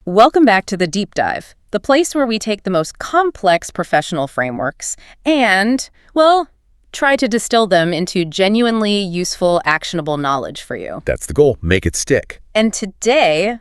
Welcome back to the Deep Dive, the place where we take the most complex professional frameworks and, well, try to distill them into genuinely useful, actionable knowledge for you. That's the goal. Make it stick. And today,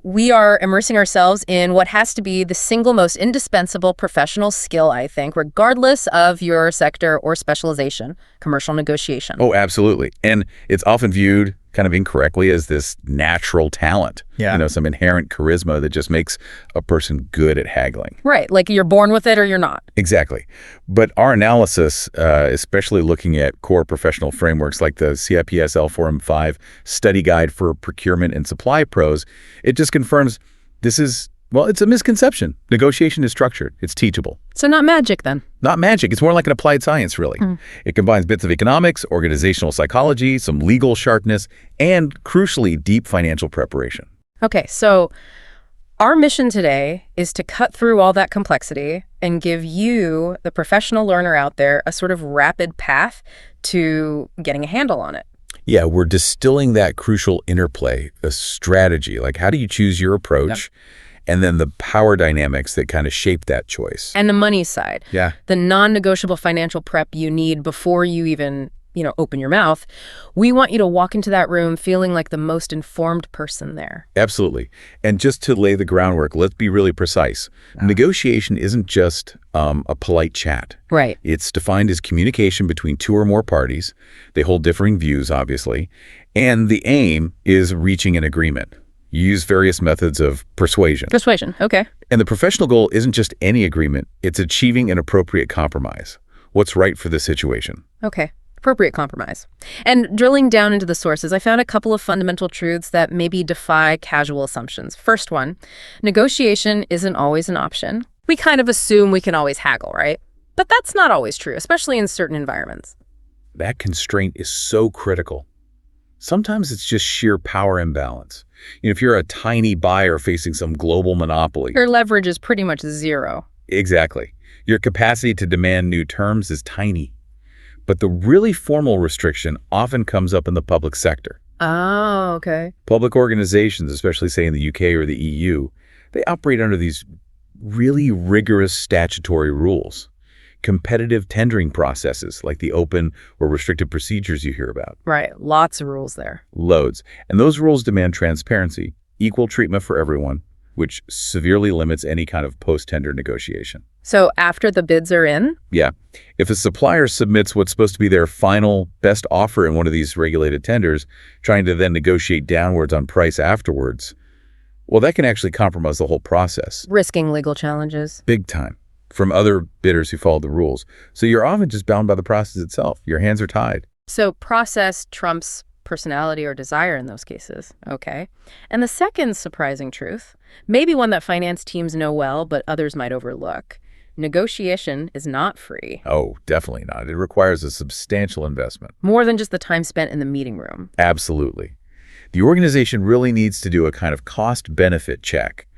we are immersing ourselves in what has to be the single most indispensable professional skill, I think, regardless of your sector or specialization, commercial negotiation. Oh, absolutely. And it's often viewed kind of incorrectly as this natural talent. Yeah. Some inherent charisma that just makes a person good at haggling. Right, like you're born with it or you're not. Exactly. But our analysis, especially looking at core professional frameworks like the CIPS L4M5 study guide for procurement and supply pros, it just confirms this is, well, it's a misconception. Negotiation is structured. It's teachable. So not magic then? Not magic. It's more like an applied science, really. It combines bits of economics, organizational psychology, some legal sharpness, and crucially, deep financial preparation. Okay, so our mission today is to cut through all that complexity and give you, the professional learner out there, a sort of rapid path to getting a handle on it. Yeah, we're distilling that crucial interplay, a strategy. Like, how do you choose your approach? Yep. And then the power dynamics that kind of shape that choice. And the money side. Yeah. The non-negotiable financial prep you need before you even, open your mouth. We want you to walk into that room feeling like the most informed person there. Absolutely. And just to lay the groundwork, let's be really precise. Negotiation isn't just a polite chat. Right. It's defined as communication between two or more parties. They hold differing views, obviously. And the aim is reaching an agreement. You use various methods of persuasion. Persuasion, okay. And the professional goal isn't just any agreement, it's achieving an appropriate compromise. What's right for the situation? Okay, appropriate compromise. And drilling down into the sources, I found a couple of fundamental truths that maybe defy casual assumptions. First one, negotiation isn't always an option. We kind of assume we can always haggle, right? But that's not always true, especially in certain environments. That constraint is so critical. Sometimes it's just sheer power imbalance. If you're a tiny buyer facing some global monopoly, your leverage is pretty much zero. Exactly. Your capacity to demand new terms is tiny. But the really formal restriction often comes up in the public sector. Oh, okay. Public organizations, especially say in the UK or the EU, they operate under these really rigorous statutory rules. Competitive tendering processes like the open or restricted procedures you hear about. Right. Lots of rules there. Loads. And those rules demand transparency, equal treatment for everyone, which severely limits any kind of post-tender negotiation. So after the bids are in? Yeah. If a supplier submits what's supposed to be their final best offer in one of these regulated tenders, trying to then negotiate downwards on price afterwards, well, that can actually compromise the whole process. Risking legal challenges. Big time. From other bidders who follow the rules. So you're often just bound by the process itself. Your hands are tied. So process trumps personality or desire in those cases. Okay. And the second surprising truth, maybe one that finance teams know well, but others might overlook. Negotiation is not free. Oh, definitely not. It requires a substantial investment. More than just the time spent in the meeting room. Absolutely. The organization really needs to do a kind of cost-benefit check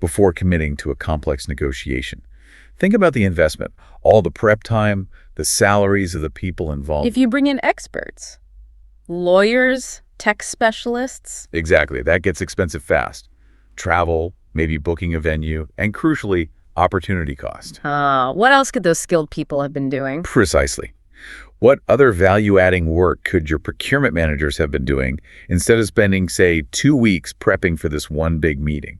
before committing to a complex negotiation. Think about the investment, all the prep time, the salaries of the people involved. If you bring in experts, lawyers, tech specialists. Exactly. That gets expensive fast. Travel, maybe booking a venue, and crucially, opportunity cost. What else could those skilled people have been doing? Precisely. What other value-adding work could your procurement managers have been doing instead of spending, say, 2 weeks prepping for this one big meeting?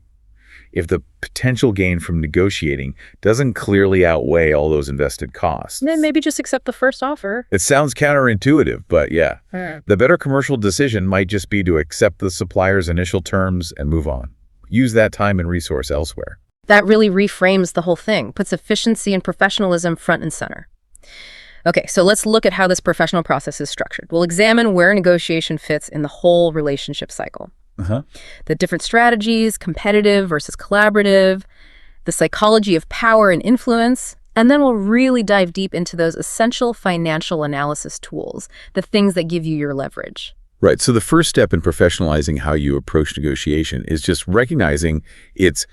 If the potential gain from negotiating doesn't clearly outweigh all those invested costs. Then maybe just accept the first offer. It sounds counterintuitive, but yeah. The better commercial decision might just be to accept the supplier's initial terms and move on. Use that time and resource elsewhere. That really reframes the whole thing, puts efficiency and professionalism front and center. Okay, so let's look at how this professional process is structured. We'll examine where negotiation fits in the whole relationship cycle. The different strategies, competitive versus collaborative, the psychology of power and influence, and then we'll really dive deep into those essential financial analysis tools, the things that give you your leverage. Right. So the first step in professionalizing how you approach negotiation is just recognizing it's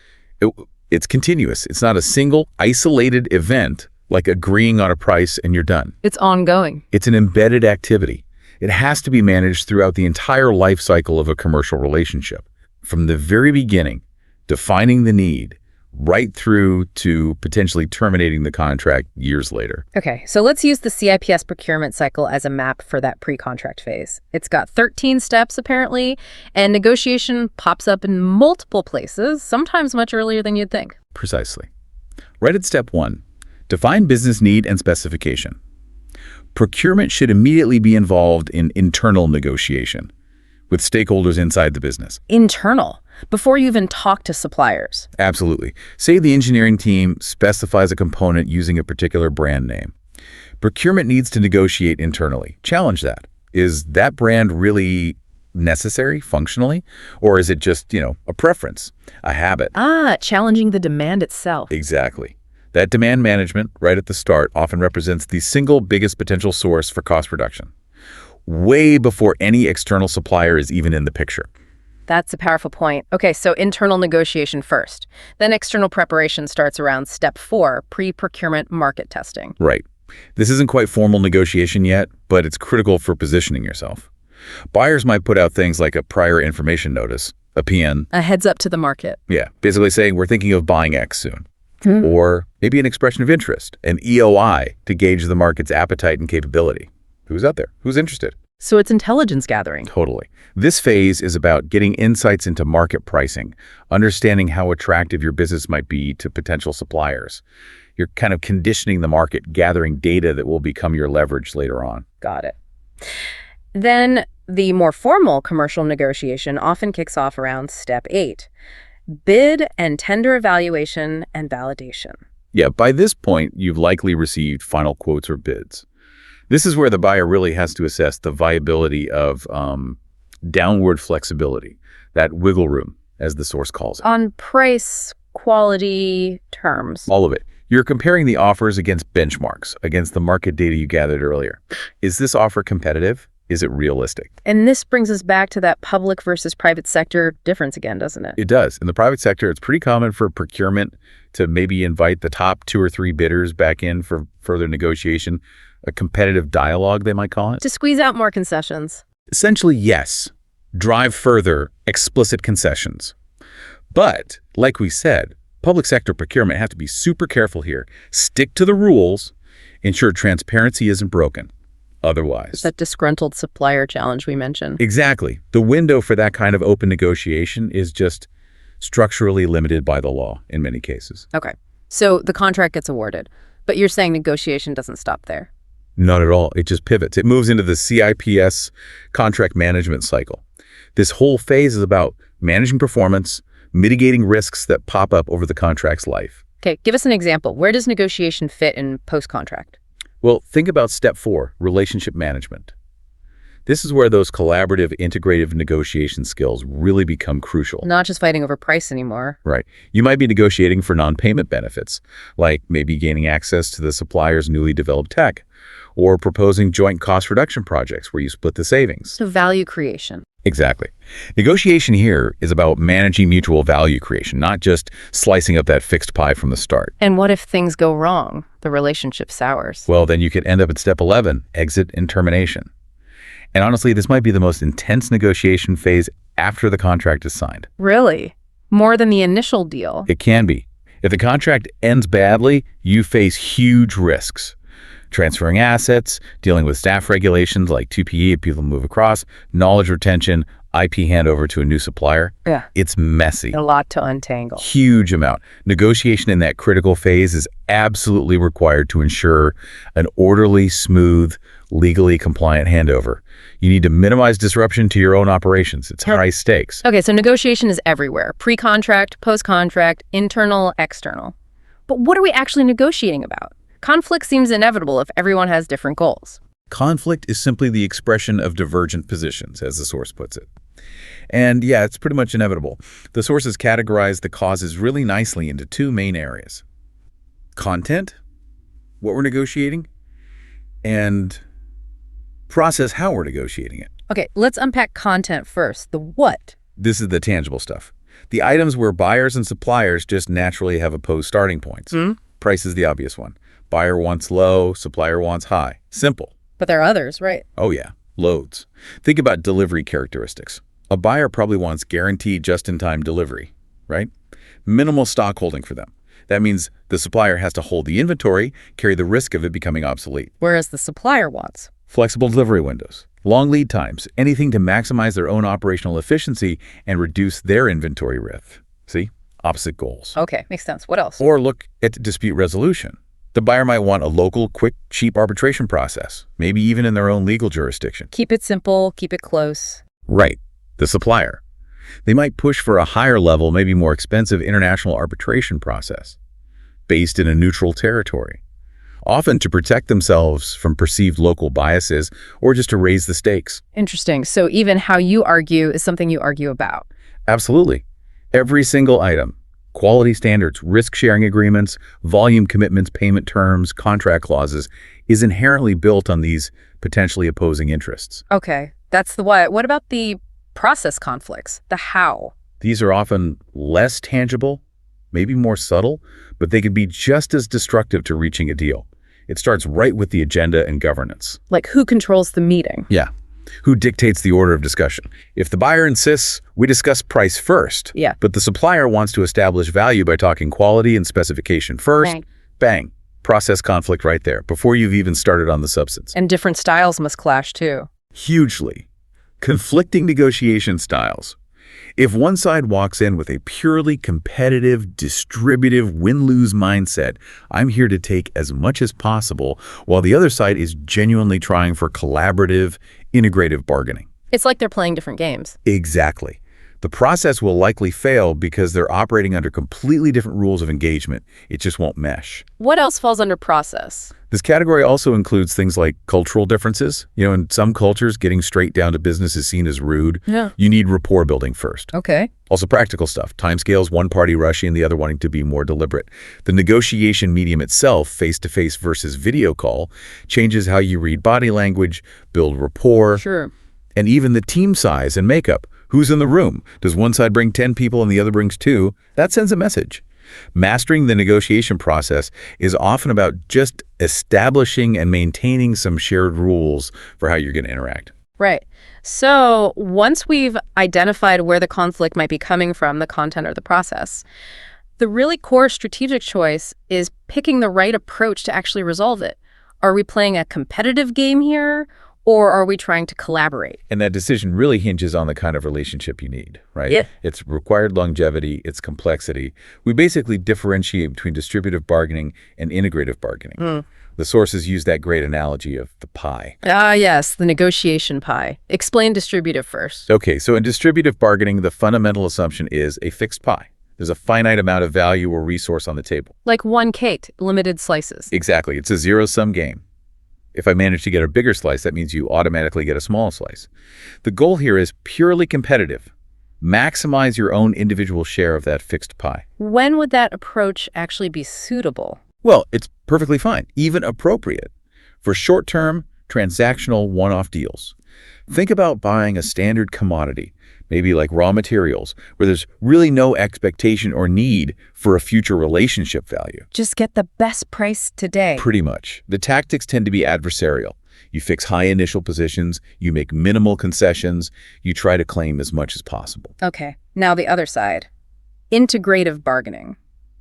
continuous. It's not a single, isolated event like agreeing on a price and you're done. It's ongoing. It's an embedded activity. It has to be managed throughout the entire life cycle of a commercial relationship. From the very beginning, defining the need, right through to potentially terminating the contract years later. Okay, so let's use the CIPS procurement cycle as a map for that pre-contract phase. It's got 13 steps, apparently, and negotiation pops up in multiple places, sometimes much earlier than you'd think. Precisely. Right at step 1, define business need and specification. Procurement should immediately be involved in internal negotiation with stakeholders inside the business. Internal, before you even talk to suppliers. Absolutely. Say the engineering team specifies a component using a particular brand name. Procurement needs to negotiate internally. Challenge that. Is that brand really necessary functionally? Or is it just, a preference, a habit? Challenging the demand itself. Exactly. That demand management, right at the start, often represents the single biggest potential source for cost reduction, way before any external supplier is even in the picture. That's a powerful point. Okay, so internal negotiation first. Then external preparation starts around step 4, pre-procurement market testing. Right. This isn't quite formal negotiation yet, but it's critical for positioning yourself. Buyers might put out things like a prior information notice, a PN. A heads up to the market. Yeah, basically saying we're thinking of buying X soon. Or maybe an expression of interest, an EOI, to gauge the market's appetite and capability. Who's out there? Who's interested? So it's intelligence gathering. Totally. This phase is about getting insights into market pricing, understanding how attractive your business might be to potential suppliers. You're kind of conditioning the market, gathering data that will become your leverage later on. Got it. Then the more formal commercial negotiation often kicks off around step 8, bid and tender evaluation and validation. Yeah, by this point, you've likely received final quotes or bids. This is where the buyer really has to assess the viability of downward flexibility, that wiggle room, as the source calls it. On price, quality, terms. All of it. You're comparing the offers against benchmarks, against the market data you gathered earlier. Is this offer competitive? Is it realistic? And this brings us back to that public versus private sector difference again, doesn't it? It does. In the private sector, it's pretty common for procurement to maybe invite the top 2 or 3 bidders back in for further negotiation, a competitive dialogue, they might call it. To squeeze out more concessions. Essentially, yes. Drive further explicit concessions. But, like we said, public sector procurement have to be super careful here. Stick to the rules, ensure transparency isn't broken. Otherwise. That disgruntled supplier challenge we mentioned. Exactly. The window for that kind of open negotiation is just structurally limited by the law in many cases. Okay. So the contract gets awarded, but you're saying negotiation doesn't stop there. Not at all. It just pivots. It moves into the CIPS contract management cycle. This whole phase is about managing performance, mitigating risks that pop up over the contract's life. Okay, give us an example. Where does negotiation fit in post-contract? Well, think about step 4, relationship management. This is where those collaborative, integrative negotiation skills really become crucial. Not just fighting over price anymore. Right. You might be negotiating for non-payment benefits, like maybe gaining access to the supplier's newly developed tech, or proposing joint cost reduction projects where you split the savings. So value creation. Exactly. Negotiation here is about managing mutual value creation, not just slicing up that fixed pie from the start. And what if things go wrong? The relationship sours. Well, then you could end up at step 11, exit and termination. And honestly, this might be the most intense negotiation phase after the contract is signed. Really? More than the initial deal? It can be. If the contract ends badly, you face huge risks. Transferring assets, dealing with staff regulations like 2PE if people move across, knowledge retention, IP handover to a new supplier. Yeah. It's messy. A lot to untangle. Huge amount. Negotiation in that critical phase is absolutely required to ensure an orderly, smooth, legally compliant handover. You need to minimize disruption to your own operations. It's high stakes. Okay, so negotiation is everywhere. Pre-contract, post-contract, internal, external. But what are we actually negotiating about? Conflict seems inevitable if everyone has different goals. Conflict is simply the expression of divergent positions, as the source puts it. And yeah, it's pretty much inevitable. The sources categorize the causes really nicely into 2 main areas. Content, what we're negotiating, and process, how we're negotiating it. Okay, let's unpack content first. The what? This is the tangible stuff. The items where buyers and suppliers just naturally have opposed starting points. Price is the obvious one. Buyer wants low, supplier wants high. Simple. But there are others, right? Oh yeah, loads. Think about delivery characteristics. A buyer probably wants guaranteed just-in-time delivery, right? Minimal stock holding for them. That means the supplier has to hold the inventory, carry the risk of it becoming obsolete. Whereas the supplier wants Flexible delivery windows, long lead times, anything to maximize their own operational efficiency and reduce their inventory risk. See? Opposite goals. Okay, makes sense. What else? Or look at dispute resolution. The buyer might want a local, quick, cheap arbitration process, maybe even in their own legal jurisdiction. Keep it simple, keep it close. Right. The supplier. They might push for a higher level, maybe more expensive international arbitration process based in a neutral territory, often to protect themselves from perceived local biases or just to raise the stakes. Interesting. So even how you argue is something you argue about. Absolutely. Every single item, quality standards, risk-sharing agreements, volume commitments, payment terms, contract clauses, is inherently built on these potentially opposing interests. Okay, that's the what. What about the process conflicts, the how? These are often less tangible, maybe more subtle, but they could be just as destructive to reaching a deal. It starts right with the agenda and governance. Like who controls the meeting? Yeah. Who dictates the order of discussion? If the buyer insists we discuss price first, Yeah. but the supplier wants to establish value by talking quality and specification first, bang, process conflict right there, before you've even started on the substance. And different styles must clash too. Hugely. Conflicting negotiation styles. If one side walks in with a purely competitive, distributive, win-lose mindset, I'm here to take as much as possible, while the other side is genuinely trying for collaborative, integrative bargaining. It's like they're playing different games. Exactly. The process will likely fail because they're operating under completely different rules of engagement. It just won't mesh. What else falls under process? This category also includes things like cultural differences. In some cultures, getting straight down to business is seen as rude. Yeah. You need rapport building first. Okay. Also practical stuff, timescales, one party rushing, the other wanting to be more deliberate. The negotiation medium itself, face-to-face versus video call, changes how you read body language, build rapport, Sure. and even the team size and makeup. Who's in the room? Does one side bring 10 people and the other brings 2? That sends a message. Mastering the negotiation process is often about just establishing and maintaining some shared rules for how you're going to interact. Right. So once we've identified where the conflict might be coming from, the content or the process, the really core strategic choice is picking the right approach to actually resolve it. Are we playing a competitive game here, or are we trying to collaborate? And that decision really hinges on the kind of relationship you need, right? Yeah. It's required longevity, it's complexity. We basically differentiate between distributive bargaining and integrative bargaining. The sources use that great analogy of the pie. Ah, yes, the negotiation pie. Explain distributive first. Okay, so in distributive bargaining, the fundamental assumption is a fixed pie. There's a finite amount of value or resource on the table. Like one cake, limited slices. Exactly. It's a zero-sum game. If I manage to get a bigger slice, that means you automatically get a small slice. The goal here is purely competitive. Maximize your own individual share of that fixed pie. When would that approach actually be suitable? Well, it's perfectly fine, even appropriate, for short-term, transactional, one-off deals. Think about buying a standard commodity, maybe like raw materials, where there's really no expectation or need for a future relationship value. Just get the best price today. Pretty much. The tactics tend to be adversarial. You fix high initial positions, you make minimal concessions, you try to claim as much as possible. Okay, now the other side. Integrative bargaining.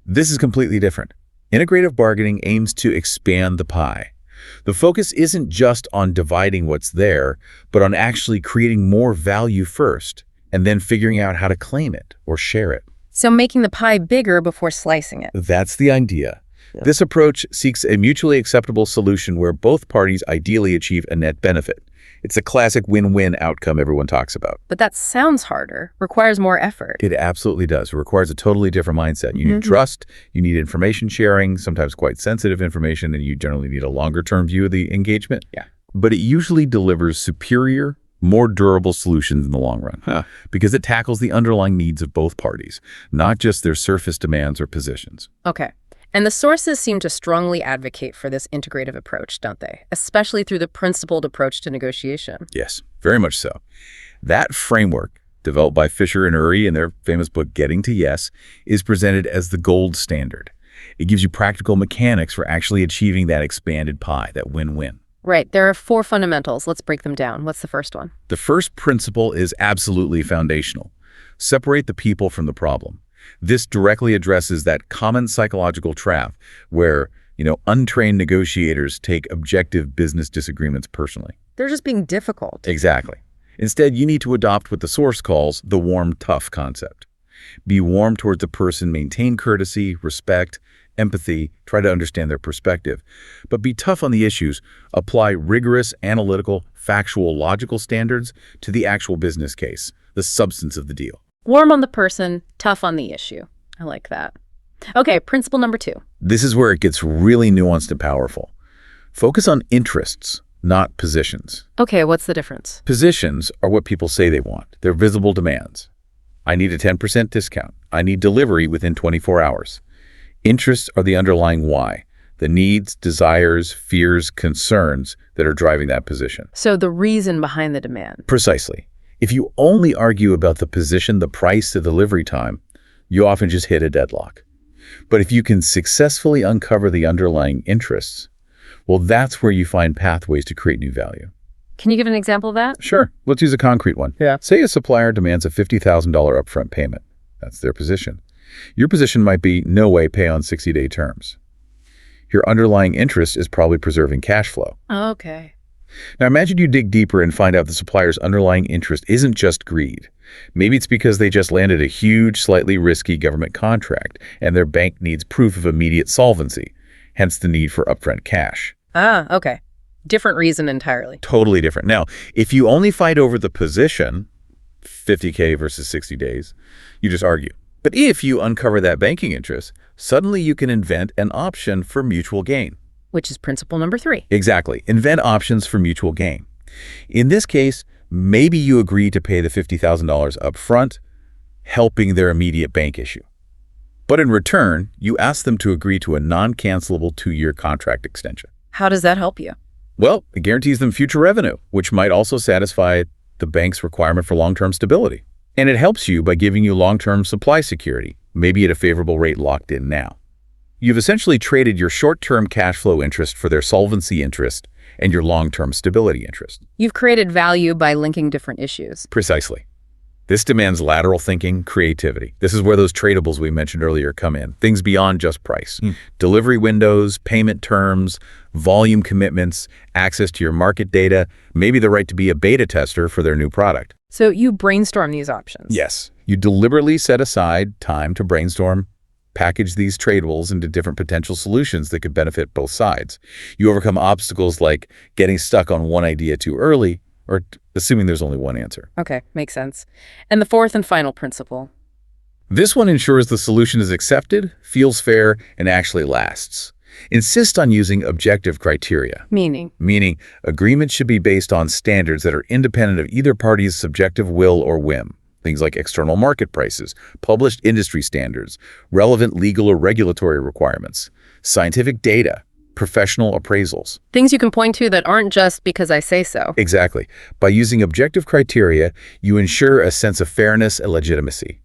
This is completely different. Integrative bargaining aims to expand the pie. The focus isn't just on dividing what's there, but on actually creating more value first, and then figuring out how to claim it or share it. So making the pie bigger before slicing it. That's the idea. Yeah. This approach seeks a mutually acceptable solution where both parties ideally achieve a net benefit. It's a classic win-win outcome everyone talks about. But that sounds harder, requires more effort. It absolutely does. It requires a totally different mindset. You need trust, you need information sharing, sometimes quite sensitive information, and you generally need a longer-term view of the engagement. Yeah. But it usually delivers superior, more durable solutions in the long run because it tackles the underlying needs of both parties, not just their surface demands or positions. Okay. And the sources seem to strongly advocate for this integrative approach, don't they? Especially through the principled approach to negotiation. Yes, very much so. That framework, developed by Fisher and Uri in their famous book, Getting to Yes, is presented as the gold standard. It gives you practical mechanics for actually achieving that expanded pie, that win-win. Right. There are 4 fundamentals. Let's break them down. What's the first one? The first principle is absolutely foundational. Separate the people from the problem. This directly addresses that common psychological trap where, untrained negotiators take objective business disagreements personally. They're just being difficult. Exactly. Instead, you need to adopt what the source calls the warm, tough concept. Be warm towards the person, maintain courtesy, respect, empathy, try to understand their perspective. But be tough on the issues. Apply rigorous, analytical, factual, logical standards to the actual business case, the substance of the deal. Warm on the person, tough on the issue. I like that. Okay, principle number 2. This is where it gets really nuanced and powerful. Focus on interests, not positions. Okay, what's the difference? Positions are what people say they want. They're visible demands. I need a 10% discount. I need delivery within 24 hours. Interests are the underlying why, the needs, desires, fears, concerns that are driving that position. So the reason behind the demand. Precisely. If you only argue about the position, the price, the delivery time, you often just hit a deadlock. But if you can successfully uncover the underlying interests, well, that's where you find pathways to create new value. Can you give an example of that? Sure. Let's use a concrete one. Yeah. Say a supplier demands a $50,000 upfront payment. That's their position. Your position might be no way, pay on 60-day terms. Your underlying interest is probably preserving cash flow. Okay. Now imagine you dig deeper and find out the supplier's underlying interest isn't just greed. Maybe it's because they just landed a huge, slightly risky government contract and their bank needs proof of immediate solvency, hence the need for upfront cash. Okay. Different reason entirely. Totally different. Now, if you only fight over the position, 50K versus 60 days, you just argue. But if you uncover that banking interest, suddenly you can invent an option for mutual gain. Which is principle number 3. Exactly. Invent options for mutual gain. In this case, maybe you agree to pay the $50,000 up front, helping their immediate bank issue. But in return, you ask them to agree to a non-cancelable 2-year contract extension. How does that help you? Well, it guarantees them future revenue, which might also satisfy the bank's requirement for long-term stability. And it helps you by giving you long-term supply security, maybe at a favorable rate locked in now. You've essentially traded your short-term cash flow interest for their solvency interest and your long-term stability interest. You've created value by linking different issues. Precisely. This demands lateral thinking, creativity. This is where those tradables we mentioned earlier come in, things beyond just price. Delivery windows, payment terms, volume commitments, access to your market data, maybe the right to be a beta tester for their new product. So you brainstorm these options. Yes. You deliberately set aside time to brainstorm, package these tradables into different potential solutions that could benefit both sides. You overcome obstacles like getting stuck on one idea too early, or assuming there's only one answer. Okay, makes sense. And the 4th and final principle. This one ensures the solution is accepted, feels fair, and actually lasts. Insist on using objective criteria. Meaning? Meaning, agreement should be based on standards that are independent of either party's subjective will or whim. Things like external market prices, published industry standards, relevant legal or regulatory requirements, scientific data, professional appraisals. Things you can point to that aren't just because I say so. Exactly. By using objective criteria, you ensure a sense of fairness and legitimacy.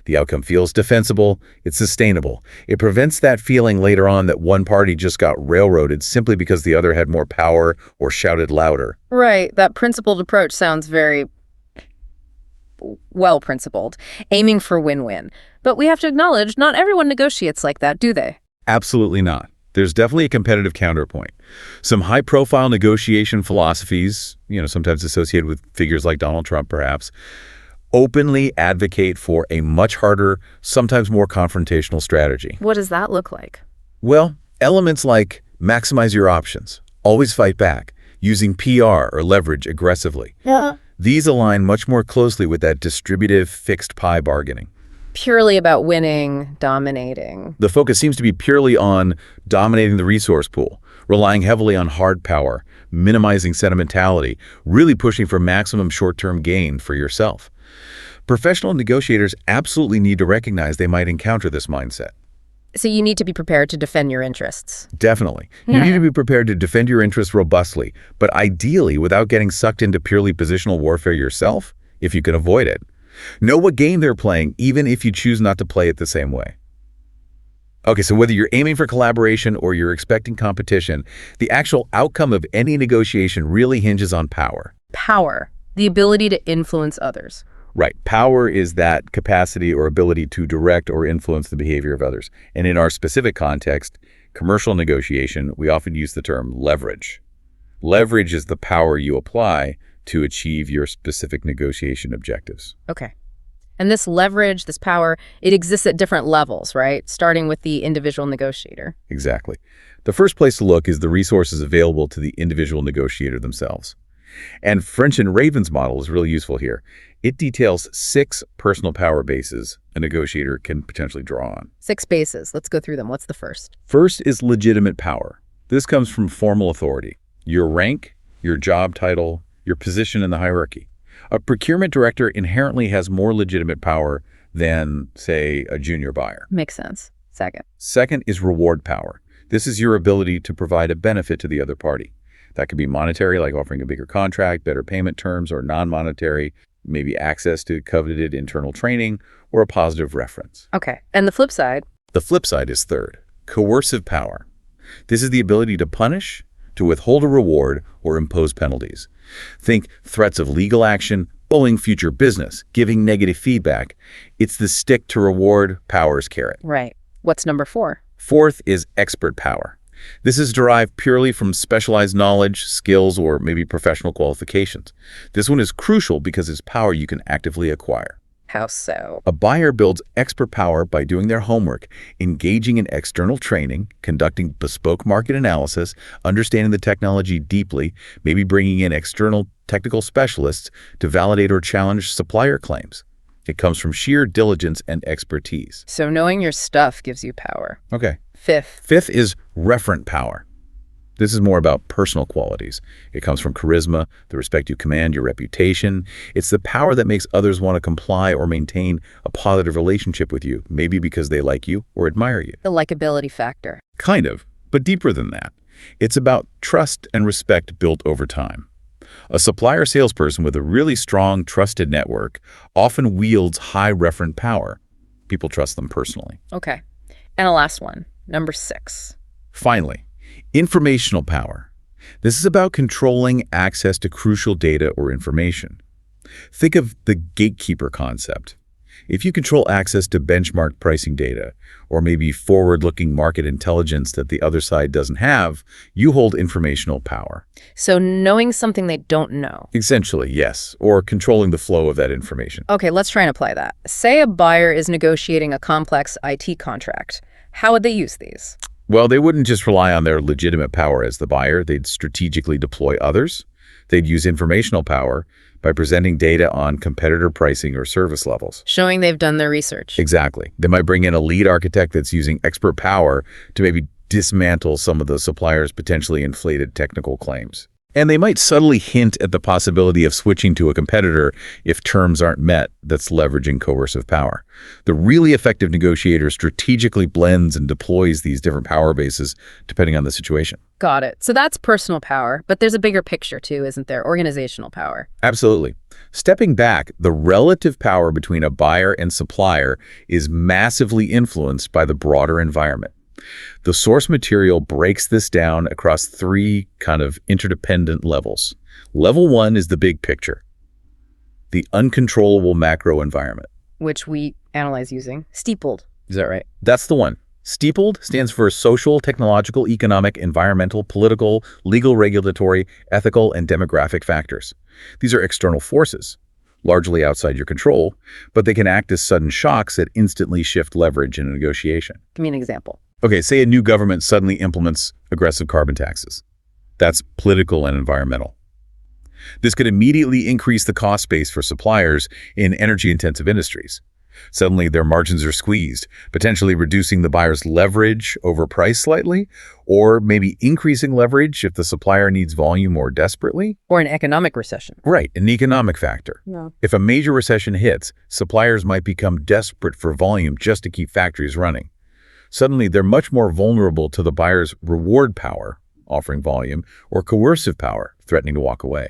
The outcome feels defensible, it's sustainable. It prevents that feeling later on that one party just got railroaded simply because the other had more power or shouted louder. Right. That principled approach sounds very well-principled, aiming for win-win. But we have to acknowledge not everyone negotiates like that, do they? Absolutely not. There's definitely a competitive counterpoint. Some high-profile negotiation philosophies, sometimes associated with figures like Donald Trump, perhaps, openly advocate for a much harder, sometimes more confrontational strategy. What does that look like? Well, elements like maximize your options, always fight back, using PR or leverage aggressively. These align much more closely with that distributive fixed pie bargaining. Purely about winning, dominating. The focus seems to be purely on dominating the resource pool, relying heavily on hard power, minimizing sentimentality, really pushing for maximum short-term gain for yourself. Professional negotiators absolutely need to recognize they might encounter this mindset. So you need to be prepared to defend your interests. Definitely. You need to be prepared to defend your interests robustly, but ideally without getting sucked into purely positional warfare yourself, if you can avoid it. Know what game they're playing, even if you choose not to play it the same way. Okay, so whether you're aiming for collaboration or you're expecting competition, the actual outcome of any negotiation really hinges on power. Power. The ability to influence others. Right. Power is that capacity or ability to direct or influence the behavior of others. And in our specific context, commercial negotiation, we often use the term leverage. Leverage is the power you apply to achieve your specific negotiation objectives. Okay. And this leverage, this power, it exists at different levels, right? Starting with the individual negotiator. Exactly. The first place to look is the resources available to the individual negotiator themselves. And French and Raven's model is really useful here. It details 6 personal power bases a negotiator can potentially draw on. 6 bases. Let's go through them. What's the first? First is legitimate power. This comes from formal authority. Your rank, your job title, your position in the hierarchy. A procurement director inherently has more legitimate power than, say, a junior buyer. Makes sense. Second. Second is reward power. This is your ability to provide a benefit to the other party. That could be monetary, like offering a bigger contract, better payment terms, or non-monetary, maybe access to coveted internal training, or a positive reference. Okay. And the flip side? The flip side is third, coercive power. This is the ability to punish, to withhold a reward, or impose penalties. Think threats of legal action, bullying future business, giving negative feedback. It's the stick to reward power's carrot. Right. What's number 4? Fourth is expert power. This is derived purely from specialized knowledge, skills, or maybe professional qualifications. This one is crucial because it's power you can actively acquire. How so? A buyer builds expert power by doing their homework, engaging in external training, conducting bespoke market analysis, understanding the technology deeply, maybe bringing in external technical specialists to validate or challenge supplier claims. It comes from sheer diligence and expertise. So knowing your stuff gives you power. Okay. Fifth is referent power. This is more about personal qualities. It comes from charisma, the respect you command, your reputation. It's the power that makes others want to comply or maintain a positive relationship with you, maybe because they like you or admire you. The likability factor. Kind of, but deeper than that. It's about trust and respect built over time. A supplier salesperson with a really strong, trusted network often wields high referent power. People trust them personally. Okay. And a last one, number 6. Finally, informational power. This is about controlling access to crucial data or information. Think of the gatekeeper concept. If you control access to benchmark pricing data, or maybe forward-looking market intelligence that the other side doesn't have, you hold informational power. So knowing something they don't know. Essentially, yes, or controlling the flow of that information. Okay, let's try and apply that. Say a buyer is negotiating a complex IT contract. How would they use these? Well, they wouldn't just rely on their legitimate power as the buyer. They'd strategically deploy others. They'd use informational power by presenting data on competitor pricing or service levels. Showing they've done their research. Exactly. They might bring in a lead architect that's using expert power to maybe dismantle some of the supplier's potentially inflated technical claims. And they might subtly hint at the possibility of switching to a competitor if terms aren't met. That's leveraging coercive power. The really effective negotiator strategically blends and deploys these different power bases depending on the situation. Got it. So that's personal power, but there's a bigger picture too, isn't there? Organizational power. Absolutely. Stepping back, the relative power between a buyer and supplier is massively influenced by the broader environment. The source material breaks this down across 3 kind of interdependent levels. Level 1 is the big picture, the uncontrollable macro environment. Which we analyze using steepled. Is that right? That's the one. Steepled stands for social, technological, economic, environmental, political, legal, regulatory, ethical, and demographic factors. These are external forces, largely outside your control, but they can act as sudden shocks that instantly shift leverage in a negotiation. Give me an example. Okay, say a new government suddenly implements aggressive carbon taxes. That's political and environmental. This could immediately increase the cost base for suppliers in energy-intensive industries. Suddenly, their margins are squeezed, potentially reducing the buyer's leverage over price slightly, or maybe increasing leverage if the supplier needs volume more desperately. Or an economic recession. Right, an economic factor. No. If a major recession hits, suppliers might become desperate for volume just to keep factories running. Suddenly, they're much more vulnerable to the buyer's reward power, offering volume, or coercive power, threatening to walk away.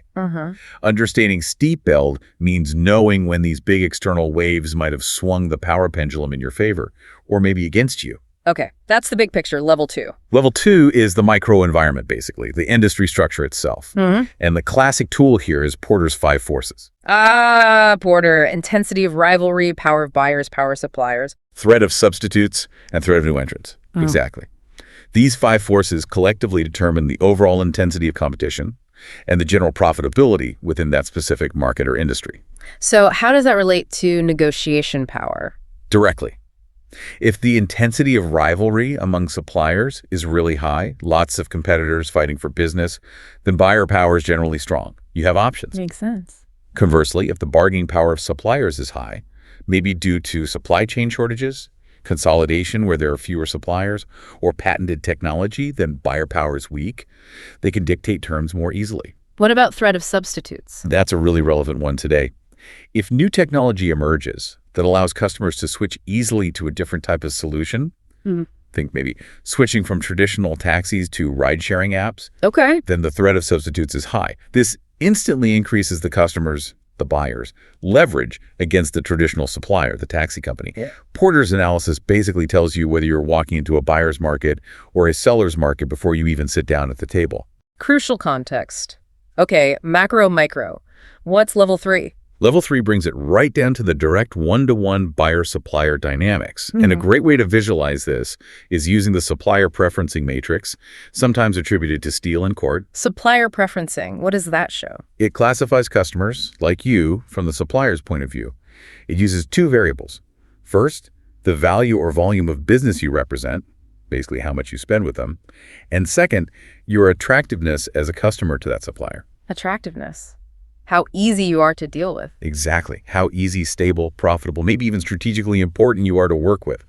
Understanding steep build means knowing when these big external waves might have swung the power pendulum in your favor, or maybe against you. Okay, that's the big picture, level 2. Level 2 is the microenvironment, basically, the industry structure itself. And the classic tool here is Porter's 5 forces. Porter, intensity of rivalry, power of buyers, power of suppliers. Threat of substitutes and threat of new entrants. Exactly. These 5 forces collectively determine the overall intensity of competition and the general profitability within that specific market or industry. So how does that relate to negotiation power? Directly. If the intensity of rivalry among suppliers is really high, lots of competitors fighting for business, then buyer power is generally strong. You have options. Makes sense. Conversely, if the bargaining power of suppliers is high, maybe due to supply chain shortages, consolidation where there are fewer suppliers, or patented technology, then buyer power is weak. They can dictate terms more easily. What about threat of substitutes? That's a really relevant one today. If new technology emerges that allows customers to switch easily to a different type of solution, think maybe switching from traditional taxis to ride-sharing apps, Okay. then the threat of substitutes is high. This instantly increases the buyer's leverage against the traditional supplier, the taxi company. Yeah. Porter's analysis basically tells you whether you're walking into a buyer's market or a seller's market before you even sit down at the table. Crucial context. Okay, macro, micro. What's level 3? Level 3 brings it right down to the direct one-to-one buyer-supplier dynamics. And a great way to visualize this is using the supplier preferencing matrix, sometimes attributed to Steele and Court. Supplier preferencing. What does that show? It classifies customers, like you, from the supplier's point of view. It uses 2 variables. First, the value or volume of business you represent, basically how much you spend with them. And second, your attractiveness as a customer to that supplier. Attractiveness. How easy you are to deal with. Exactly. How easy, stable, profitable, maybe even strategically important you are to work with.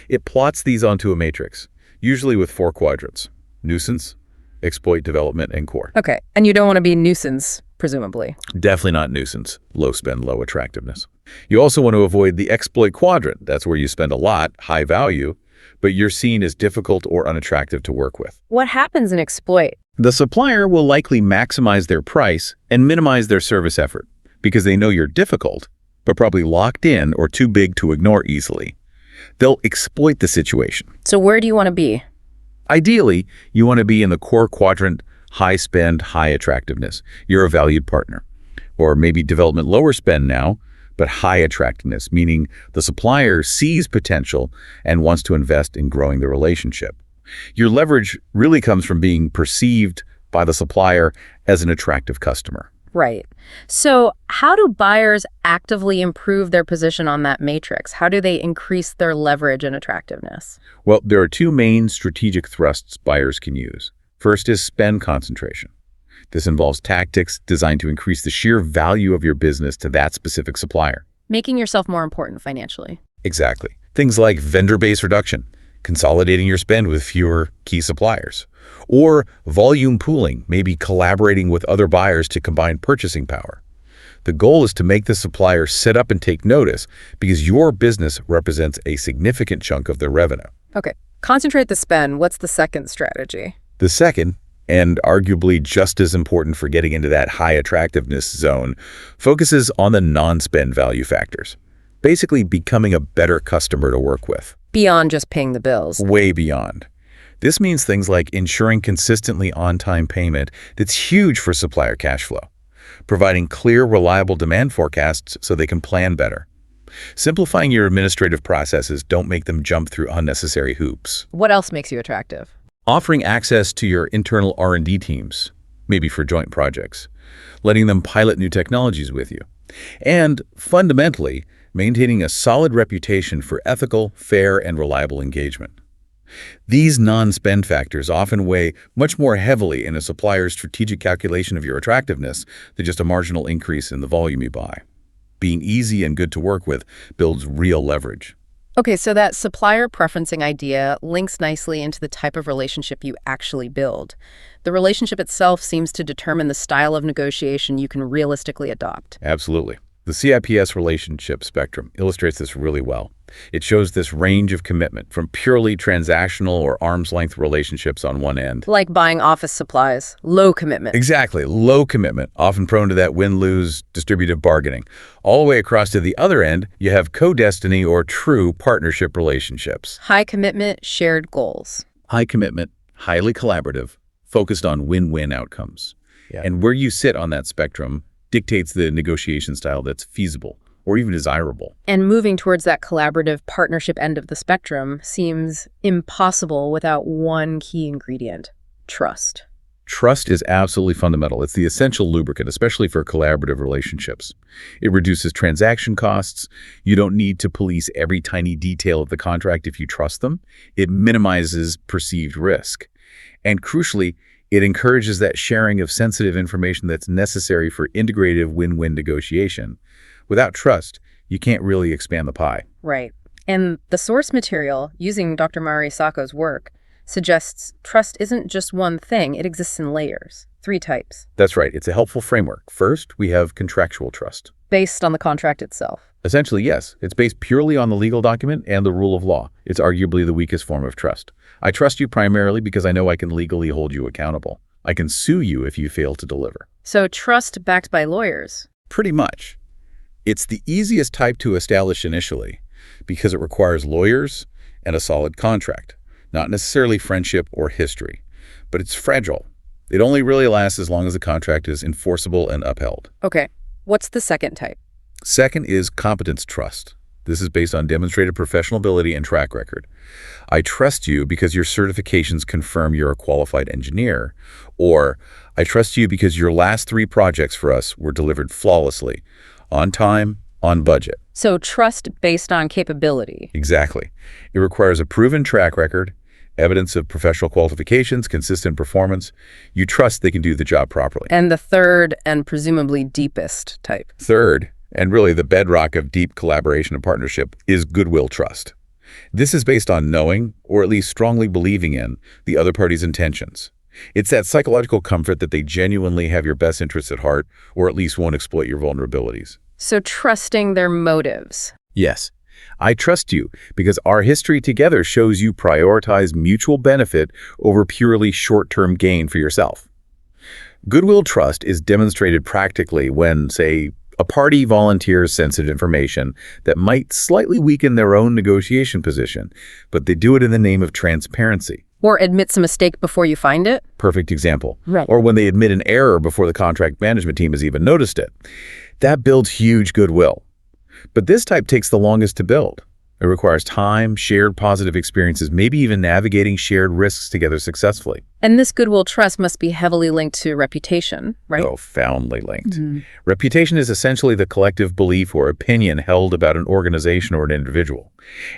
It plots these onto a matrix, usually with 4 quadrants: nuisance, exploit, development, and core. Okay, and you don't want to be nuisance, presumably. Definitely not nuisance. Low spend, low attractiveness. You also want to avoid the exploit quadrant. That's where you spend a lot, high value, but you're seen as difficult or unattractive to work with. What happens in exploit? The supplier will likely maximize their price and minimize their service effort because they know you're difficult, but probably locked in or too big to ignore easily. They'll exploit the situation. So where do you want to be? Ideally, you want to be in the core quadrant, high spend, high attractiveness. You're a valued partner. Or maybe development lower spend now, but high attractiveness, meaning the supplier sees potential and wants to invest in growing the relationship. Your leverage really comes from being perceived by the supplier as an attractive customer. Right. So how do buyers actively improve their position on that matrix? How do they increase their leverage and attractiveness? Well, there are 2 main strategic thrusts buyers can use. First is spend concentration. This involves tactics designed to increase the sheer value of your business to that specific supplier. Making yourself more important financially. Exactly. Things like vendor-based reduction, consolidating your spend with fewer key suppliers, or volume pooling, maybe collaborating with other buyers to combine purchasing power. The goal is to make the supplier sit up and take notice because your business represents a significant chunk of their revenue. Okay. Concentrate the spend. What's the second strategy? The second, and arguably just as important for getting into that high attractiveness zone, focuses on the non-spend value factors. Basically becoming a better customer to work with. Beyond just paying the bills. Way beyond. This means things like ensuring consistently on-time payment that's huge for supplier cash flow, providing clear, reliable demand forecasts so they can plan better. Simplifying your administrative processes, don't make them jump through unnecessary hoops. What else makes you attractive? Offering access to your internal R&D teams, maybe for joint projects, letting them pilot new technologies with you, and fundamentally, maintaining a solid reputation for ethical, fair, and reliable engagement. These non-spend factors often weigh much more heavily in a supplier's strategic calculation of your attractiveness than just a marginal increase in the volume you buy. Being easy and good to work with builds real leverage. Okay, so that supplier preferencing idea links nicely into the type of relationship you actually build. The relationship itself seems to determine the style of negotiation you can realistically adopt. Absolutely. The CIPS relationship spectrum illustrates this really well. It shows this range of commitment from purely transactional or arm's-length relationships on one end. Like buying office supplies, low commitment. Exactly, low commitment, often prone to that win-lose distributive bargaining. All the way across to the other end, you have co-destiny or true partnership relationships. High commitment, shared goals. High commitment, highly collaborative, focused on win-win outcomes. And where you sit on that spectrum dictates the negotiation style that's feasible or even desirable. And moving towards that collaborative partnership end of the spectrum seems impossible without one key ingredient: trust. Trust is absolutely fundamental. It's the essential lubricant, especially for collaborative relationships. It reduces transaction costs. You don't need to police every tiny detail of the contract if you trust them. It minimizes perceived risk. And crucially, it encourages that sharing of sensitive information that's necessary for integrative win-win negotiation. Without trust, you can't really expand the pie. Right. And the source material, using Dr. Mari Sako's work, suggests trust isn't just one thing, it exists in layers, 3 types. That's right. It's a helpful framework. First, we have contractual trust. Based on the contract itself. Essentially, yes. It's based purely on the legal document and the rule of law. It's arguably the weakest form of trust. I trust you primarily because I know I can legally hold you accountable. I can sue you if you fail to deliver. So trust backed by lawyers. Pretty much. It's the easiest type to establish initially because it requires lawyers and a solid contract, not necessarily friendship or history. But it's fragile. It only really lasts as long as the contract is enforceable and upheld. Okay. What's the second type? Second is competence trust. This is based on demonstrated professional ability and track record. I trust you because your certifications confirm you're a qualified engineer, or I trust you because your last 3 projects for us were delivered flawlessly, on time, on budget. So trust based on capability. Exactly. It requires a proven track record, evidence of professional qualifications, consistent performance. You trust they can do the job properly. And the third and presumably deepest type. Third, and really the bedrock of deep collaboration and partnership, is goodwill trust. This is based on knowing, or at least strongly believing in, the other party's intentions. It's that psychological comfort that they genuinely have your best interests at heart, or at least won't exploit your vulnerabilities. So trusting their motives. Yes, I trust you because our history together shows you prioritize mutual benefit over purely short-term gain for yourself. Goodwill trust is demonstrated practically when, say, a party volunteers sensitive information that might slightly weaken their own negotiation position, but they do it in the name of transparency. Or admits a mistake before you find it. Perfect example. Right. Or when they admit an error before the contract management team has even noticed it. That builds huge goodwill. But this type takes the longest to build. It requires time, shared positive experiences, maybe even navigating shared risks together successfully. And this goodwill trust must be heavily linked to reputation, right? Profoundly linked. Reputation is essentially the collective belief or opinion held about an organization or an individual.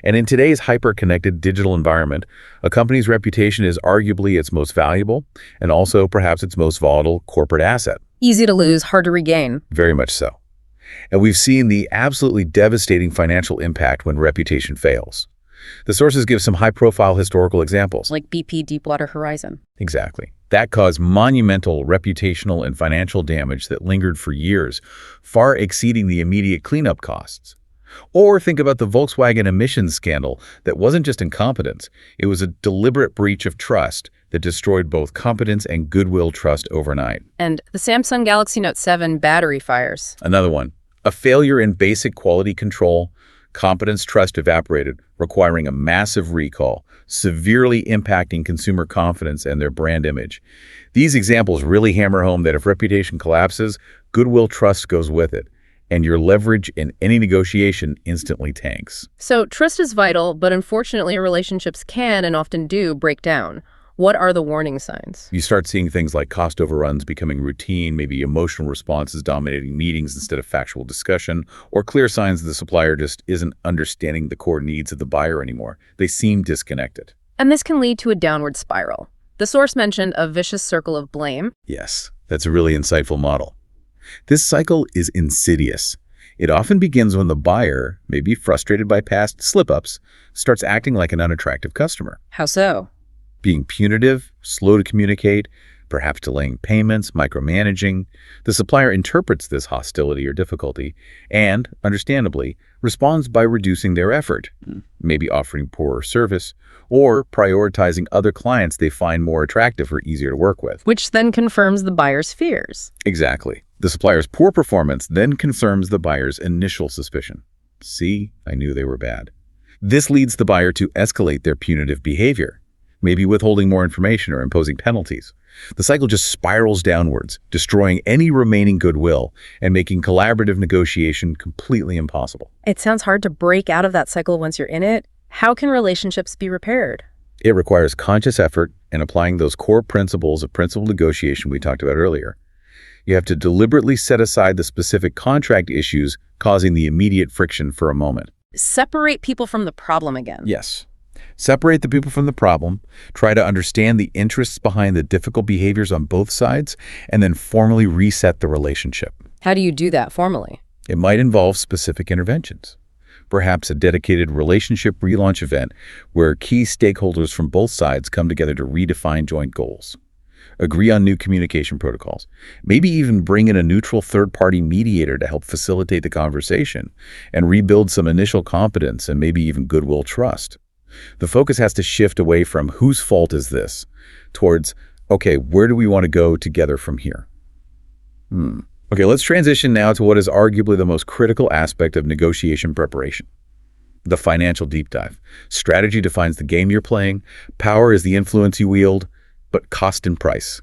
And in today's hyper-connected digital environment, a company's reputation is arguably its most valuable and also perhaps its most volatile corporate asset. Easy to lose, hard to regain. Very much so. And we've seen the absolutely devastating financial impact when reputation fails. The sources give some high-profile historical examples. Like BP Deepwater Horizon. Exactly. That caused monumental reputational and financial damage that lingered for years, far exceeding the immediate cleanup costs. Or think about the Volkswagen emissions scandal that wasn't just incompetence, it was a deliberate breach of trust that destroyed both competence and goodwill trust overnight. And the Samsung Galaxy Note 7 battery fires. Another one, a failure in basic quality control, competence trust evaporated, requiring a massive recall, severely impacting consumer confidence and their brand image. These examples really hammer home that if reputation collapses, goodwill trust goes with it, and your leverage in any negotiation instantly tanks. So trust is vital, but unfortunately relationships can and often do break down. What are the warning signs? You start seeing things like cost overruns becoming routine, maybe emotional responses dominating meetings instead of factual discussion, or clear signs the supplier just isn't understanding the core needs of the buyer anymore. They seem disconnected. And this can lead to a downward spiral. The source mentioned a vicious circle of blame. Yes, that's a really insightful model. This cycle is insidious. It often begins when the buyer, maybe frustrated by past slip-ups, starts acting like an unattractive customer. How so? Being punitive, slow to communicate, perhaps delaying payments, micromanaging. The supplier interprets this hostility or difficulty and, understandably, responds by reducing their effort, maybe offering poorer service, or prioritizing other clients they find more attractive or easier to work with. Which then confirms the buyer's fears. Exactly. The supplier's poor performance then confirms the buyer's initial suspicion. See, I knew they were bad. This leads the buyer to escalate their punitive behavior, maybe withholding more information or imposing penalties. The cycle just spirals downwards, destroying any remaining goodwill and making collaborative negotiation completely impossible. It sounds hard to break out of that cycle once you're in it. How can relationships be repaired? It requires conscious effort and applying those core principles of principled negotiation we talked about earlier. You have to deliberately set aside the specific contract issues causing the immediate friction for a moment. Separate people from the problem again. Yes. Separate the people from the problem, try to understand the interests behind the difficult behaviors on both sides, and then formally reset the relationship. How do you do that formally? It might involve specific interventions. Perhaps a dedicated relationship relaunch event where key stakeholders from both sides come together to redefine joint goals. Agree on new communication protocols. Maybe even bring in a neutral third-party mediator to help facilitate the conversation and rebuild some initial confidence and maybe even goodwill trust. The focus has to shift away from whose fault is this towards, okay, where do we want to go together from here? Okay, let's transition now to what is arguably the most critical aspect of negotiation preparation. The financial deep dive. Strategy defines the game you're playing. Power is the influence you wield, but cost and price.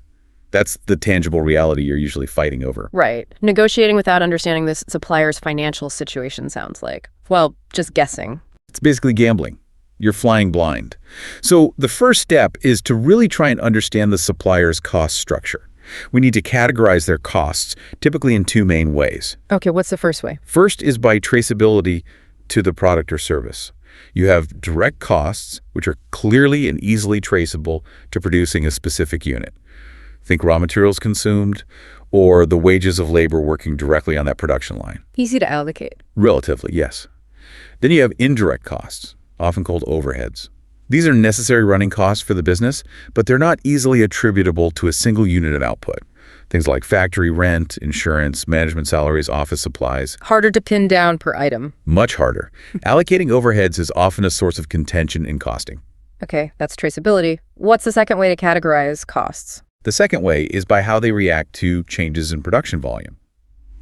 That's the tangible reality you're usually fighting over. Right. Negotiating without understanding this supplier's financial situation sounds like, well, just guessing. It's basically gambling. You're flying blind. So the first step is to really try and understand the supplier's cost structure. We need to categorize their costs, typically in two main ways. Okay, what's the first way? First is by traceability to the product or service. You have direct costs, which are clearly and easily traceable to producing a specific unit. Think raw materials consumed or the wages of labor working directly on that production line. Easy to allocate. Relatively, yes. Then you have indirect costs, often called overheads. These are necessary running costs for the business, but they're not easily attributable to a single unit of output. Things like factory rent, insurance, management salaries, office supplies. Harder to pin down per item. Much harder. Allocating overheads is often a source of contention in costing. Okay, that's traceability. What's the second way to categorize costs? The second way is by how they react to changes in production volume.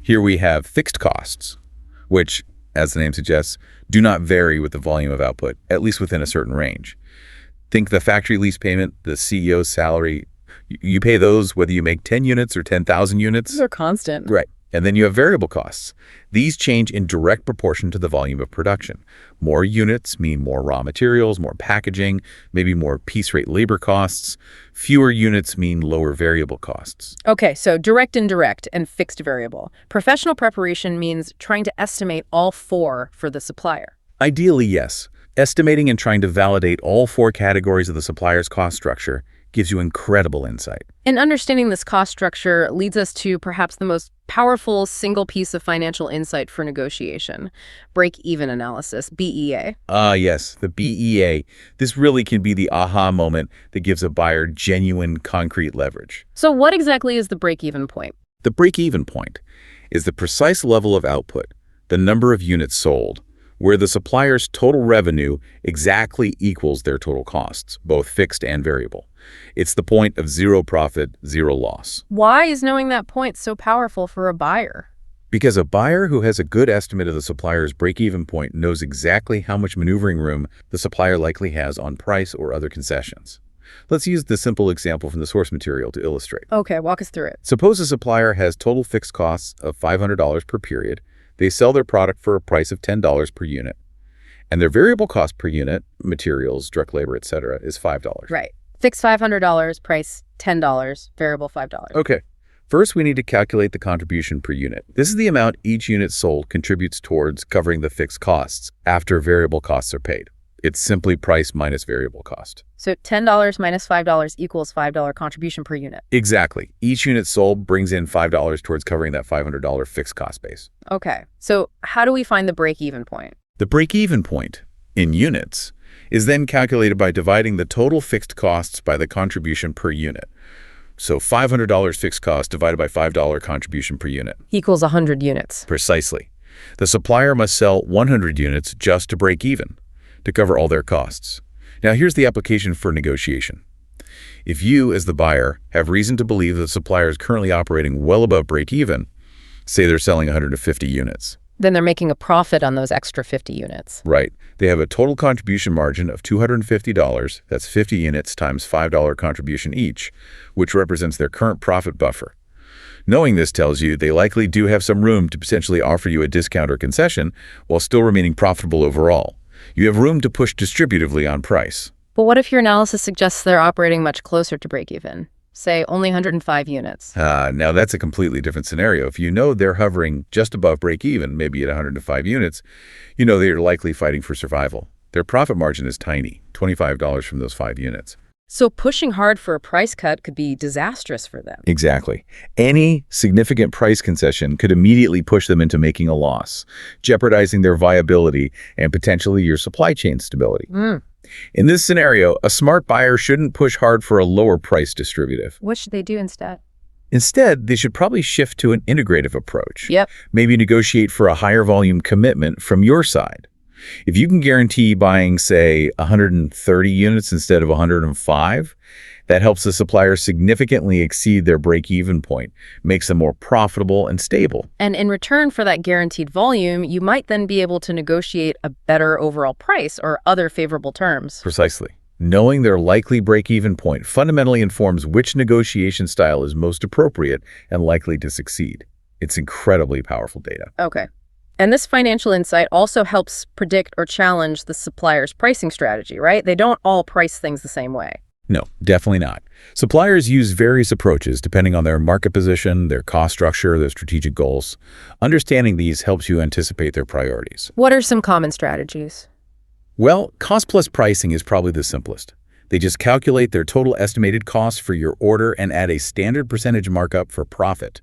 Here we have fixed costs, which, as the name suggests, do not vary with the volume of output, at least within a certain range. Think the factory lease payment, the CEO's salary. You pay those whether you make 10 units or 10,000 units. These are constant. Right. And then you have variable costs. These change in direct proportion to the volume of production. More units mean more raw materials, more packaging, maybe more piece rate labor costs. Fewer units mean lower variable costs. Okay, so direct, indirect, and fixed variable. Professional preparation means trying to estimate all four for the supplier. Ideally, yes. Estimating and trying to validate all four categories of the supplier's cost structure gives you incredible insight. And understanding this cost structure leads us to perhaps the most powerful single piece of financial insight for negotiation, break-even analysis, BEA. Yes, the BEA. This really can be the aha moment that gives a buyer genuine, concrete leverage. So what exactly is the break-even point? The break-even point is the precise level of output, the number of units sold, where the supplier's total revenue exactly equals their total costs, both fixed and variable. It's the point of zero profit, zero loss. Why is knowing that point so powerful for a buyer? Because a buyer who has a good estimate of the supplier's break-even point knows exactly how much maneuvering room the supplier likely has on price or other concessions. Let's use the simple example from the source material to illustrate. Okay, walk us through it. Suppose a supplier has total fixed costs of $500 per period. They sell their product for a price of $10 per unit. And their variable cost per unit, materials, direct labor, etc., is $5. Right. Fixed $500, price $10, variable $5. Okay. First, we need to calculate the contribution per unit. This is the amount each unit sold contributes towards covering the fixed costs after variable costs are paid. It's simply price minus variable cost. So $10 minus $5 equals $5 contribution per unit. Exactly. Each unit sold brings in $5 towards covering that $500 fixed cost base. Okay. So how do we find the break-even point? The break-even point, in units, is then calculated by dividing the total fixed costs by the contribution per unit. So $500 fixed cost divided by $5 contribution per unit. Equals 100 units. Precisely. The supplier must sell 100 units just to break even, to cover all their costs. Now here's the application for negotiation. If you, as the buyer, have reason to believe that the supplier is currently operating well above break even, say they're selling 150 units. Then they're making a profit on those extra 50 units. Right. They have a total contribution margin of $250. That's 50 units times $5 contribution each, which represents their current profit buffer. Knowing this tells you they likely do have some room to potentially offer you a discount or concession while still remaining profitable overall. You have room to push distributively on price. But what if your analysis suggests they're operating much closer to break even? Say, only 105 units. Now that's a completely different scenario. If you know they're hovering just above break even, maybe at 105 units, you know they're likely fighting for survival. Their profit margin is tiny, $25 from those 5 units. So pushing hard for a price cut could be disastrous for them. Exactly. Any significant price concession could immediately push them into making a loss, jeopardizing their viability and potentially your supply chain stability. In this scenario, a smart buyer shouldn't push hard for a lower price distributive. What should they do instead? Instead, they should probably shift to an integrative approach. Yep. Maybe negotiate for a higher volume commitment from your side. If you can guarantee buying, say, 130 units instead of 105, that helps the supplier significantly exceed their break-even point, makes them more profitable and stable. And in return for that guaranteed volume, you might then be able to negotiate a better overall price or other favorable terms. Precisely. Knowing their likely break-even point fundamentally informs which negotiation style is most appropriate and likely to succeed. It's incredibly powerful data. Okay. And this financial insight also helps predict or challenge the supplier's pricing strategy, right? They don't all price things the same way. No, definitely not. Suppliers use various approaches depending on their market position, their cost structure, their strategic goals. Understanding these helps you anticipate their priorities. What are some common strategies? Well, cost-plus pricing is probably the simplest. They just calculate their total estimated cost for your order and add a standard percentage markup for profit.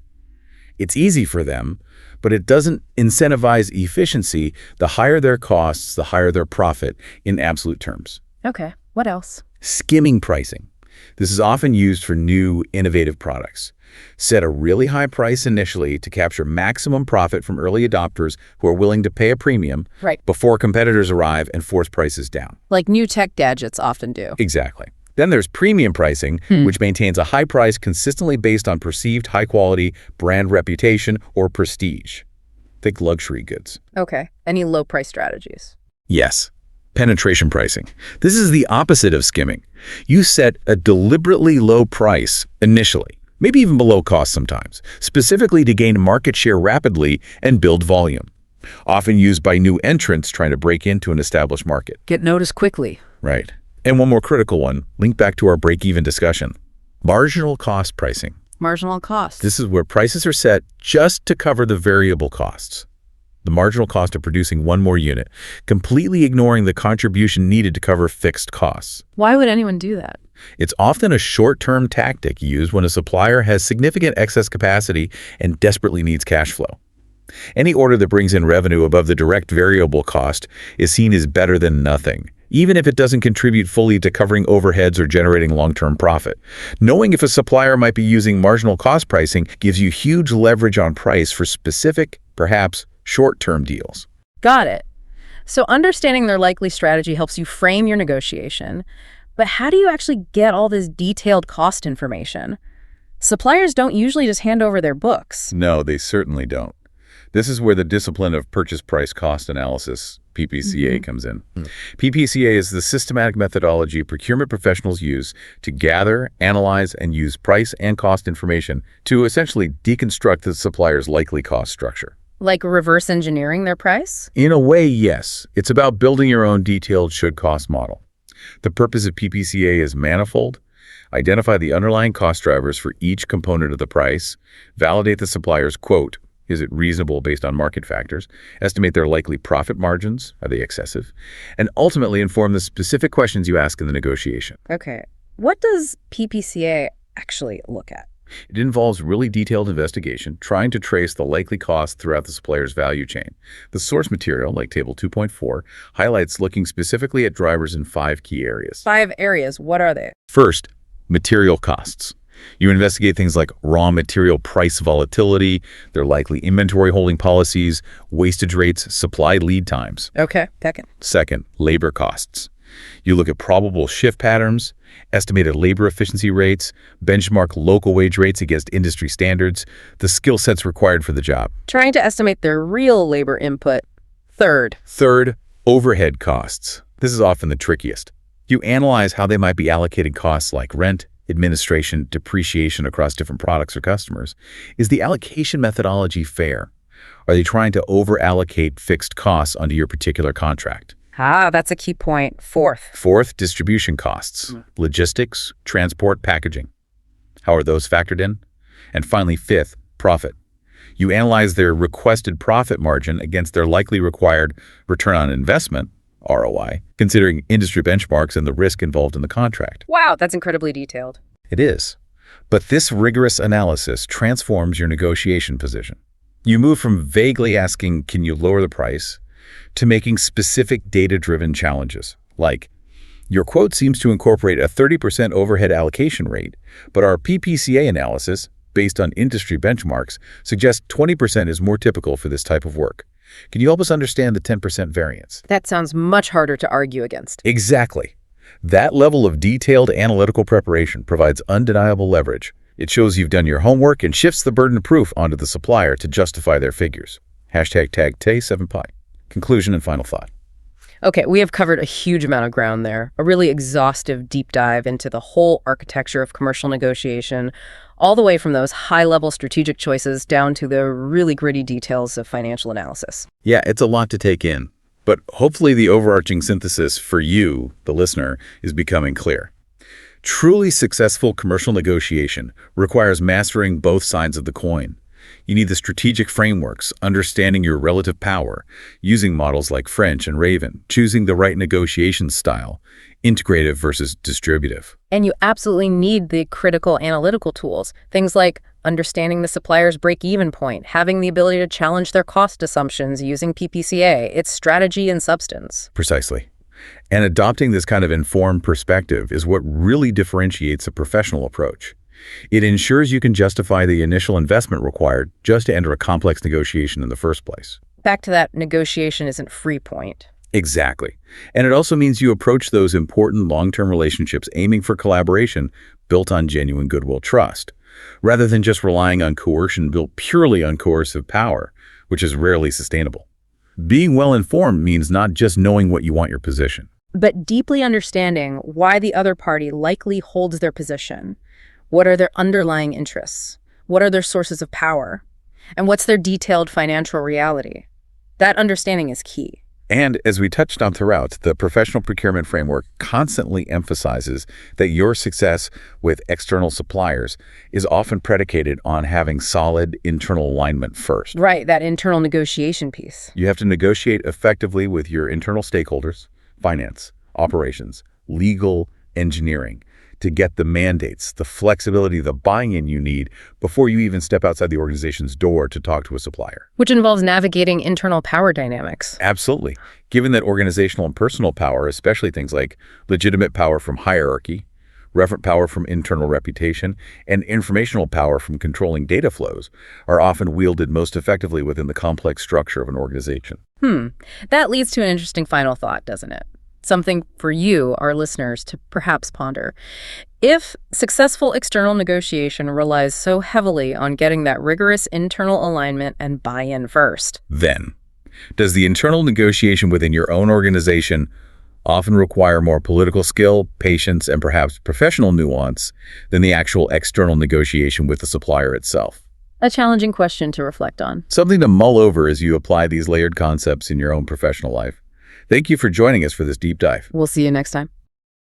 It's easy for them, but it doesn't incentivize efficiency. The higher their costs, the higher their profit in absolute terms. Okay, what else? Skimming pricing. This is often used for new, innovative products. Set a really high price initially to capture maximum profit from early adopters who are willing to pay a premium before competitors arrive and force prices down. Like new tech gadgets often do. Exactly. Then there's premium pricing, which maintains a high price consistently based on perceived high quality, brand reputation, or prestige. Think luxury goods. Okay. Any low price strategies? Yes. Penetration pricing. This is the opposite of skimming. You set a deliberately low price initially, maybe even below cost sometimes, specifically to gain market share rapidly and build volume. Often used by new entrants trying to break into an established market. Get noticed quickly. Right. And one more critical one, linked back to our break-even discussion. Marginal cost pricing. Marginal cost. This is where prices are set just to cover the variable costs. The marginal cost of producing one more unit, completely ignoring the contribution needed to cover fixed costs. Why would anyone do that? It's often a short-term tactic used when a supplier has significant excess capacity and desperately needs cash flow. Any order that brings in revenue above the direct variable cost is seen as better than nothing, even if it doesn't contribute fully to covering overheads or generating long-term profit. Knowing if a supplier might be using marginal cost pricing gives you huge leverage on price for specific, perhaps short-term deals. Got it. So understanding their likely strategy helps you frame your negotiation. But how do you actually get all this detailed cost information? Suppliers don't usually just hand over their books. No, they certainly don't. This is where the discipline of purchase price cost analysis, PPCA, comes in. PPCA is the systematic methodology procurement professionals use to gather, analyze, and use price and cost information to essentially deconstruct the supplier's likely cost structure. Like reverse engineering their price? In a way, yes. It's about building your own detailed should-cost model. The purpose of PPCA is manifold. Identify the underlying cost drivers for each component of the price, validate the supplier's quote, is it reasonable based on market factors? Estimate their likely profit margins. Are they excessive? And ultimately inform the specific questions you ask in the negotiation. Okay. What does PPCA actually look at? It involves really detailed investigation, trying to trace the likely costs throughout the supplier's value chain. The source material, like Table 2.4, highlights looking specifically at drivers in 5 key areas. 5 areas. What are they? First, material costs. You investigate things like raw material price volatility, their likely inventory holding policies, wastage rates, supply lead times. Okay, second. Second, labor costs. You look at probable shift patterns, estimated labor efficiency rates, benchmark local wage rates against industry standards, the skill sets required for the job. Trying to estimate their real labor input. Third, overhead costs. This is often the trickiest. You analyze how they might be allocating costs like rent, administration, depreciation across different products or customers. Is the allocation methodology fair? Are they trying to over-allocate fixed costs onto your particular contract? that's a key point. Fourth, distribution costs, logistics, transport, packaging. How are those factored in? And finally, fifth, profit. You analyze their requested profit margin against their likely required return on investment, ROI, considering industry benchmarks and the risk involved in the contract. Wow, that's incredibly detailed. It is. But this rigorous analysis transforms your negotiation position. You move from vaguely asking, can you lower the price, to making specific data-driven challenges, like, your quote seems to incorporate a 30% overhead allocation rate, but our PPCA analysis, based on industry benchmarks, suggests 20% is more typical for this type of work. Can you help us understand the 10% variance? That sounds much harder to argue against. Exactly. That level of detailed analytical preparation provides undeniable leverage. It shows you've done your homework and shifts the burden of proof onto the supplier to justify their figures. Hashtag tag Tay7Pi. Conclusion and final thought. Okay, we have covered a huge amount of ground there, a really exhaustive deep dive into the whole architecture of commercial negotiation, all the way from those high-level strategic choices down to the really gritty details of financial analysis. Yeah, it's a lot to take in, but hopefully the overarching synthesis for you, the listener, is becoming clear. Truly successful commercial negotiation requires mastering both sides of the coin. You need the strategic frameworks, understanding your relative power, using models like French and Raven, choosing the right negotiation style, integrative versus distributive. And you absolutely need the critical analytical tools, things like understanding the supplier's break-even point, having the ability to challenge their cost assumptions using PPCA, its strategy and substance. Precisely. And adopting this kind of informed perspective is what really differentiates a professional approach. It ensures you can justify the initial investment required just to enter a complex negotiation in the first place. Back to that negotiation isn't free point. Exactly. And it also means you approach those important long-term relationships aiming for collaboration built on genuine goodwill trust, rather than just relying on coercion built purely on coercive power, which is rarely sustainable. Being well-informed means not just knowing what you want your position, but deeply understanding why the other party likely holds their position. What are their underlying interests? What are their sources of power? And what's their detailed financial reality? That understanding is key. And as we touched on throughout, the professional procurement framework constantly emphasizes that your success with external suppliers is often predicated on having solid internal alignment first. Right, that internal negotiation piece. You have to negotiate effectively with your internal stakeholders, finance, operations, legal, engineering, to get the mandates, the flexibility, the buy-in you need before you even step outside the organization's door to talk to a supplier. Which involves navigating internal power dynamics. Absolutely. Given that organizational and personal power, especially things like legitimate power from hierarchy, referent power from internal reputation, and informational power from controlling data flows, are often wielded most effectively within the complex structure of an organization. That leads to an interesting final thought, doesn't it? Something for you, our listeners, to perhaps ponder. If successful external negotiation relies so heavily on getting that rigorous internal alignment and buy-in first, then, does the internal negotiation within your own organization often require more political skill, patience, and perhaps professional nuance than the actual external negotiation with the supplier itself? A challenging question to reflect on. Something to mull over as you apply these layered concepts in your own professional life. Thank you for joining us for this deep dive. We'll see you next time.